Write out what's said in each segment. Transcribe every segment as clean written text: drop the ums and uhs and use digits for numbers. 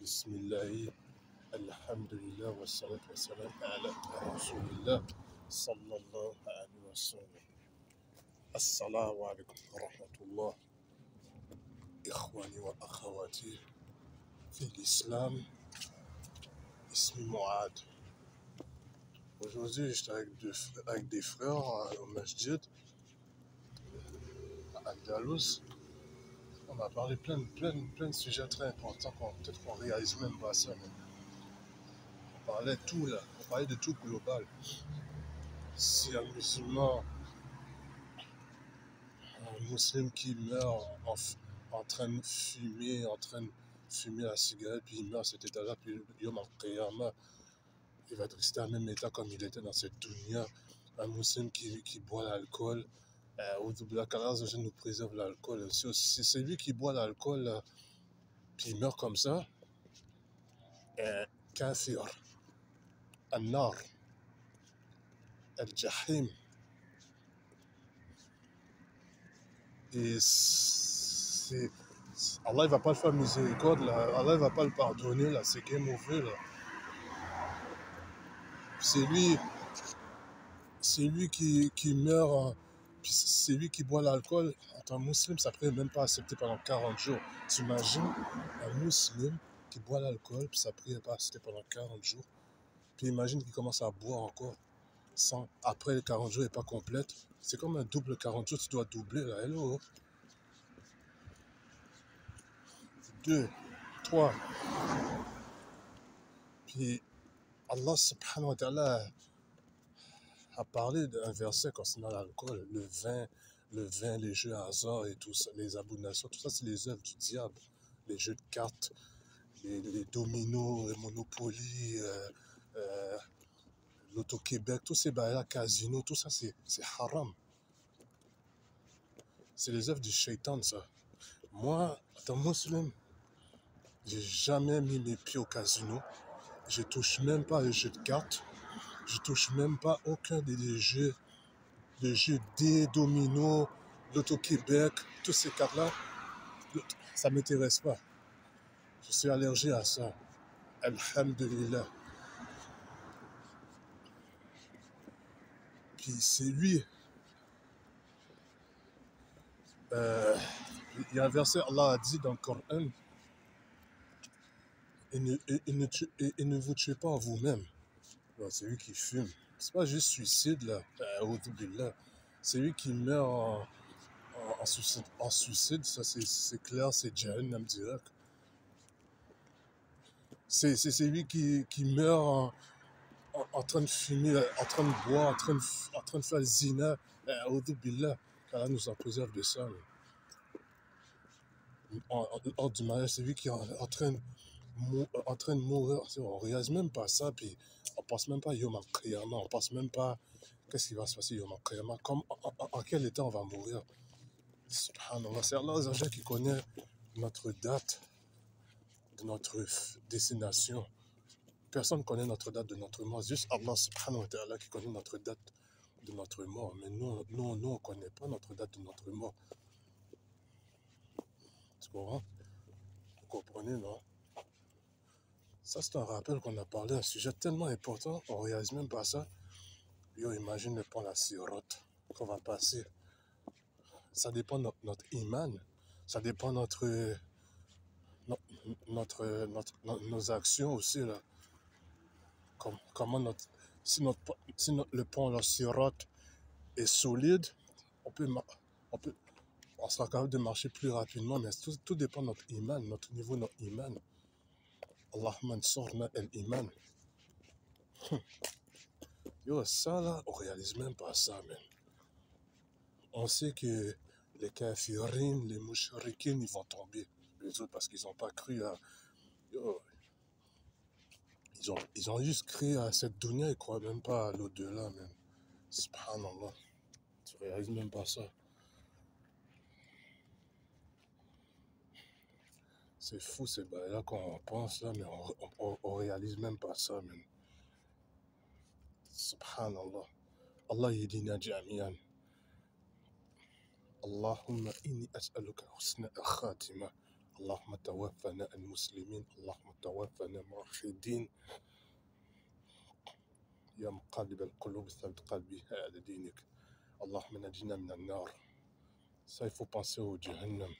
Bismillah, Alhamdulillah, wa salatu wa salam ala Rasulillah, sallallahu alayhi wa sallam. Assalamu alaikum wa rahmatullah, ikhwani wa akhawati, fi l'islam, ismi Muad. Aujourd'hui, j'étais avec des frères au masjid, à Andalous. On a parlé plein de sujets très importants peut-être qu'on réalise même pas ça. Mais on parlait de tout là, on parlait de tout global. Si un musulman qui meurt en train de fumer, la cigarette, puis il meurt à cet état-là, puis Yom al-Qiyamah, il va être resté à même état comme il était dans cette dunya. Un musulman qui boit l'alcool, qu'Allah nous préserve l'alcool. Si c'est lui qui boit l'alcool, puis il meurt comme ça, kafir, an-nar, al-jahim. Et Allah ne va pas le faire miséricorde, là. Allah ne va pas le pardonner, là. C'est game over, là. C'est lui qui meurt, puis c'est lui qui boit l'alcool. En tant que musulman, ça ne peut même pas accepter pendant 40 jours. T'imagines un musulman qui boit l'alcool, puis ça ne peut pas accepter pendant 40 jours. Puis imagine qu'il commence à boire encore. Après les 40 jours n'est pas complète. C'est comme un double 40 jours, tu dois doubler, là. Hello. 2, 3. Puis Allah subhanahu wa ta'ala a parlé d'un verset concernant l'alcool, le vin, les jeux à hasard et tout ça, les abominations, tout ça c'est les œuvres du diable. Les jeux de cartes, les dominos, les Monopoly, l'Auto-Québec, tous ces bails-là, Casino, tout ça c'est haram. C'est les œuvres du shaitan, ça. Moi, en tant que musulman, j'ai jamais mis mes pieds au casino. Je touche même pas les jeux de cartes. Je touche même pas aucun des jeux des dominos, l'Auto-Québec, tous ces cartes-là. Ça m'intéresse pas. Je suis allergique à ça. Alhamdulillah. Puis c'est lui. Il y a un verset, Allah a dit dans le Coran, et ne vous tuez pas en vous-même. C'est lui qui fume. C'est pas juste suicide, là. C'est lui qui meurt en suicide. Ça, c'est clair, c'est Jahannam direct. C'est lui qui meurt en train de fumer, en train de boire, en train de faire le zina. Qu'Allah nous en préserve de ça. Hors du mariage, c'est lui qui est en train de mourir. On ne réalise même pas ça, puis on ne pense même pas Yom al-Qiyamah, on ne pense même pas qu'est-ce qui va se passer Yom al-Qiyamah, en quel état on va mourir. Subhanallah, c'est Allah qui connaît notre date de notre destination. Personne ne connaît notre date de notre mort, juste Allah subhanahu wa ta'ala qui connaît notre date de notre mort. Mais nous on ne connaît pas notre date de notre mort. Tu comprends? Vous comprenez, non? Ça, c'est un rappel qu'on a parlé d'un sujet tellement important, on ne réalise même pas ça. Yo, imagine le pont la sirote qu'on va passer. Ça dépend de notre iman, ça dépend de nos actions aussi, là. Comment si le pont la sirote est solide, on sera capable de marcher plus rapidement, mais tout dépend de notre iman, notre niveau de notre iman. Allahumma ansurna al-iman. Yo, ça là, on réalise même pas ça, man. On sait que les kafirines, les moucharikines, ils vont tomber. Les autres, parce qu'ils n'ont pas cru à... Yo, ils ont juste cru à cette dunya, ils ne croient même pas à l'au-delà, man. Subhanallah. Tu réalises même pas ça. C'est fou, ces bails-là, quand on pense, là, mais on réalise même pas ça, man. Subhanallah. Allah yedina jami'an. Allahumma inni as'aluka husna al-khatima. اللهم توفنا المسلمين اللهم توفنا موحدين يا مقلب القلوب ثبت قلبي على دينك اللهم نجنا من النار. Ça, il faut penser au Jahannam.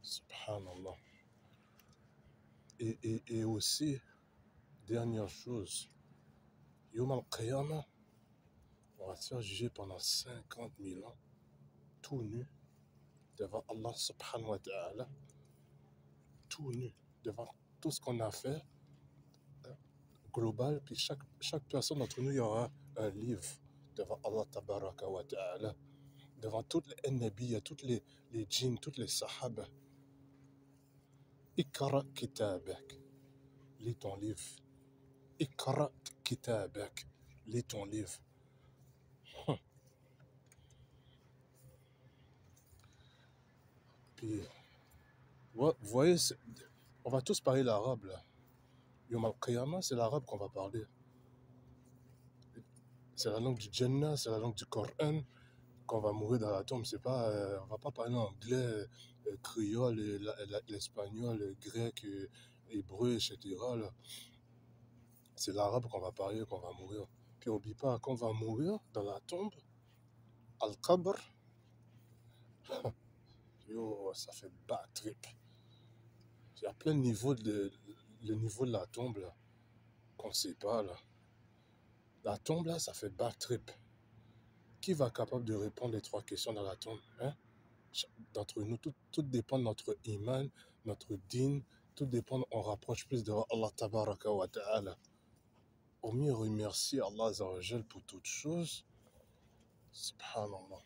Subhanallah. Et aussi, dernière chose, Yom al-Qiyamah, on va se faire juger pendant 50 000 ans, tout nu, devant Allah subhanahu wa ta'ala, tout nu, devant tout ce qu'on a fait, global, puis chaque personne d'entre nous, il y aura un livre devant Allah tabaraka wa ta'ala, devant toutes les nabiyas, toutes les djinns, toutes les sahaba. Ikra kitabak, lis ton livre. Ikra kitabak, lis ton livre. Puis, vous voyez, on va tous parler l'arabe là. Yom al-Qiyamah, c'est l'arabe qu'on va parler. C'est la langue du Jannah, c'est la langue du Coran. Quand on va mourir dans la tombe, c'est pas, on va pas parler anglais, créole, l'espagnol, grec, hébreu, etc. là. C'est l'arabe qu'on va parler quand on va mourir. Puis n'oublie pas, quand on va mourir dans la tombe, al-Qabr, yo, ça fait bad trip. Il y a plein de niveaux le niveau de la tombe là, qu'on ne sait pas là. La tombe là, ça fait bad trip. Qui va être capable de répondre les 3 questions dans la tombe, hein? D'entre nous, tout dépend de notre iman, notre din, tout dépend, on rapproche plus de Allah tabaraka wa ta'ala. Au mieux remercier Allah Azza wa Jal pour toutes choses. Subhanallah.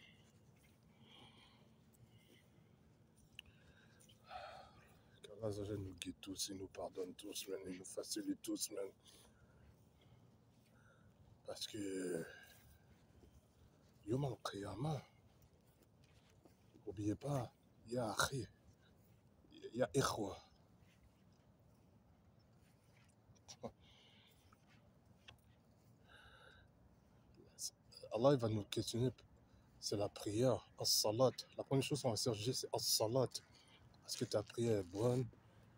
Qu'Allah Azza wa Jal nous guide tous, il nous pardonne tous, man, il nous facilite tous, man. Parce que Yom al-Qiyamah, n'oubliez pas, ya akhi, ya ikhwa. Allah il va nous questionner, c'est la prière, as-salat. La première chose qu'on va chercher, c'est as-salat. Est-ce que ta prière est bonne?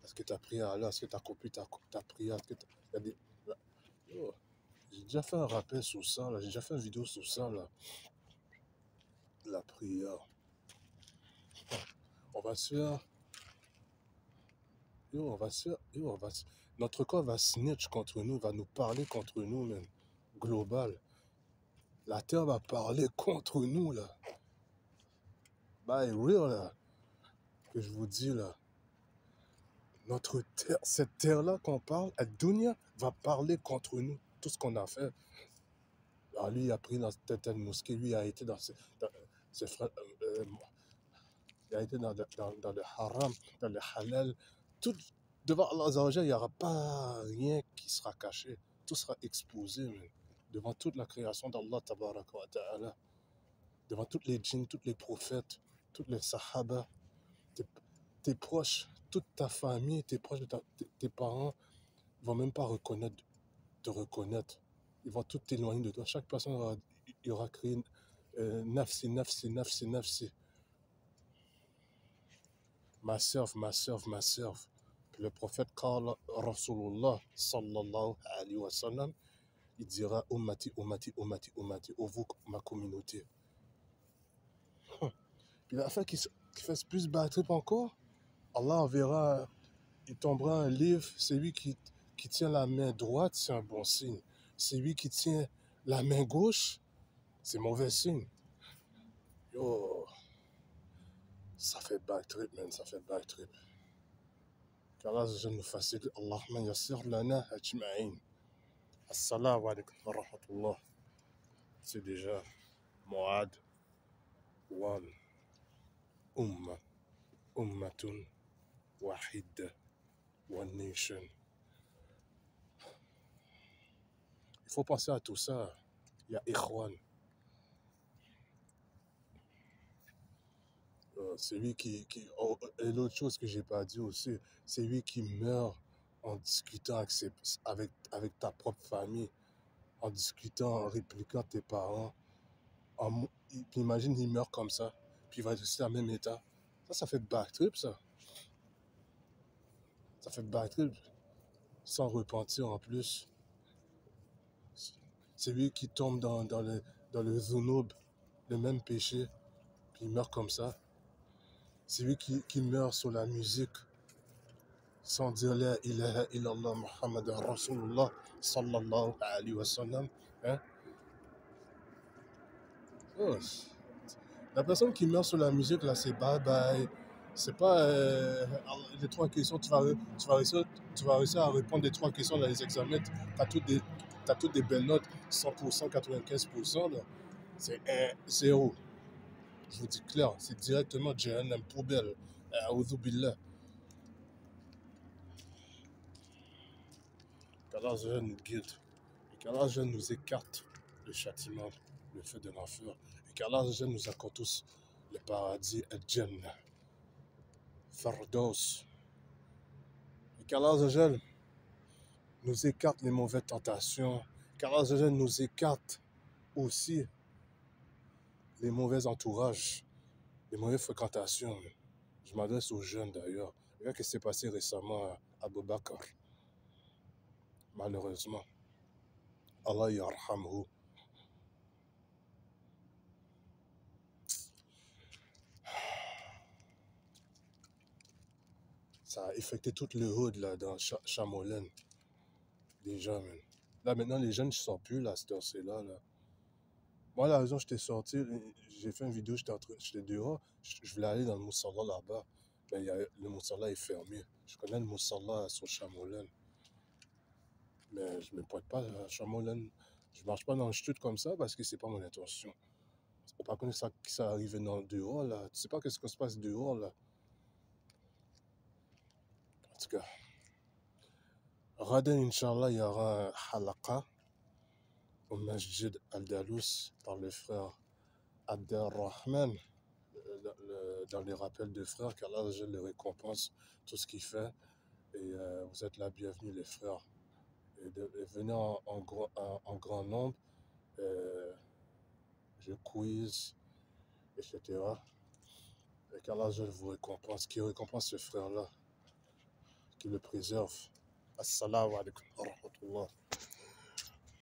Est-ce que tu as prié à Allah? Est-ce que tu as accompli ta prière? Il y a des... Oh, j'ai déjà fait un rappel sur ça, là. J'ai déjà fait une vidéo sur ça, là. La prière. On va se faire... on va se faire... Notre corps va snitch contre nous, va nous parler contre nous, même. Global. La terre va parler contre nous, là. By real, là. Que je vous dis, là. Notre terre, cette terre-là qu'on parle, la dunya va parler contre nous. Tout ce qu'on a fait. Alors lui, il a pris dans telle mosquée, lui a été dans il a été dans le haram, dans le halal. Tout, devant Allah Azza wa Jal, il n'y aura pas rien qui sera caché. Tout sera exposé, man. Devant toute la création d'Allah tabaraka wa ta'ala. Devant toutes les djinns, tous les prophètes, tous les sahaba, tes proches, toute ta famille, tes proches, tes parents ne vont même pas te reconnaître. Ils vont tout t'éloigner de toi. Chaque personne il aura créé nafsi, nafsi, nafsi, nafsi. Myself, myself, myself. Puis le prophète Qala Rasulullah sallallahu alayhi wa sallam, il dira ummati, ummati, ummati, ummati, ô vous, ma communauté. Puis la fin qui fait plus battre encore, Allah enverra, il tombera un livre, c'est lui qui tient la main droite, c'est un bon signe. C'est lui qui tient la main gauche, c'est mauvais signe. Yo, ça fait back trip, man, ça fait back trip. qu'Allah nous facilite. Allahumma yassir lana ajma'in. Assalamu alaikum wa rahmatullah. C'est déjà Mu'ad, One, Umma, Ummatun, Wahida, One Nation. Il faut penser à tout ça. Il y a Ikhwan. C'est lui qui et l'autre chose que j'ai pas dit aussi, c'est lui qui meurt en discutant avec ta propre famille, en discutant, en répliquant tes parents. Puis imagine, il meurt comme ça, puis il va rester dans le même état. Ça fait bad trip, ça. Ça fait bad trip. Sans repentir en plus. C'est lui qui tombe dans le zunub, le même péché, puis il meurt comme ça. C'est lui qui meurt sur la musique, sans dire la ilaha illallah Muhammad Rasulullah sallallahu alayhi wa sallam. Hein? Oh, la personne qui meurt sur la musique, là, c'est bye bye. C'est pas les trois questions, tu vas réussir à répondre les trois questions dans les examens. T'as toutes des belles notes, 100%, 95%. Là. C'est 1-0. Je vous dis clair, c'est directement Jahannam poubelle. A'udhu billah. Qu'Allah nous guide. Et qu'Allah nous écarte le châtiment, le feu de l'enfer. Et qu'Allah nous accorde tous le paradis et Jannah. Fardos. Et qu'Allah nous écarte les mauvaises tentations. Qu'Allah nous écarte aussi les mauvais entourages, les mauvaises fréquentations. Je m'adresse aux jeunes d'ailleurs. Regarde ce qui s'est passé récemment à Abu Bakr. Malheureusement. Allah yarhamhu. Ça a affecté toute le hood là, dans Chamolène. Déjà, man. Là, maintenant, les jeunes ne sortent plus, là, cette heure-ci-là. Là. Moi, la raison, j'étais sorti, j'ai fait une vidéo, j'étais dehors, je voulais aller dans le Moussala là-bas. Mais le Moussala est fermé. Je connais le Moussala sur Chamolène. Mais je ne me pointe pas à Chamolène. Je ne marche pas dans le chute comme ça parce que c'est pas mon intention. Par contre, ça arrive dans dehors, là. Tu sais pas qu'est-ce qui se passe dehors, là. En tout cas, Raden, Inch'Allah, il y aura un halaqa au Masjid Al-Dalous par le frère Abdelrahman dans les rappels de frères, qu'Allah je le récompense tout ce qu'il fait. Et vous êtes la bienvenue, les frères. Et venez en grand nombre. Je quiz, etc. Et qu'Allah je vous récompense, qui récompense ce frère-là, qui le préserve. Assalamu alaikum wa rahmatullah.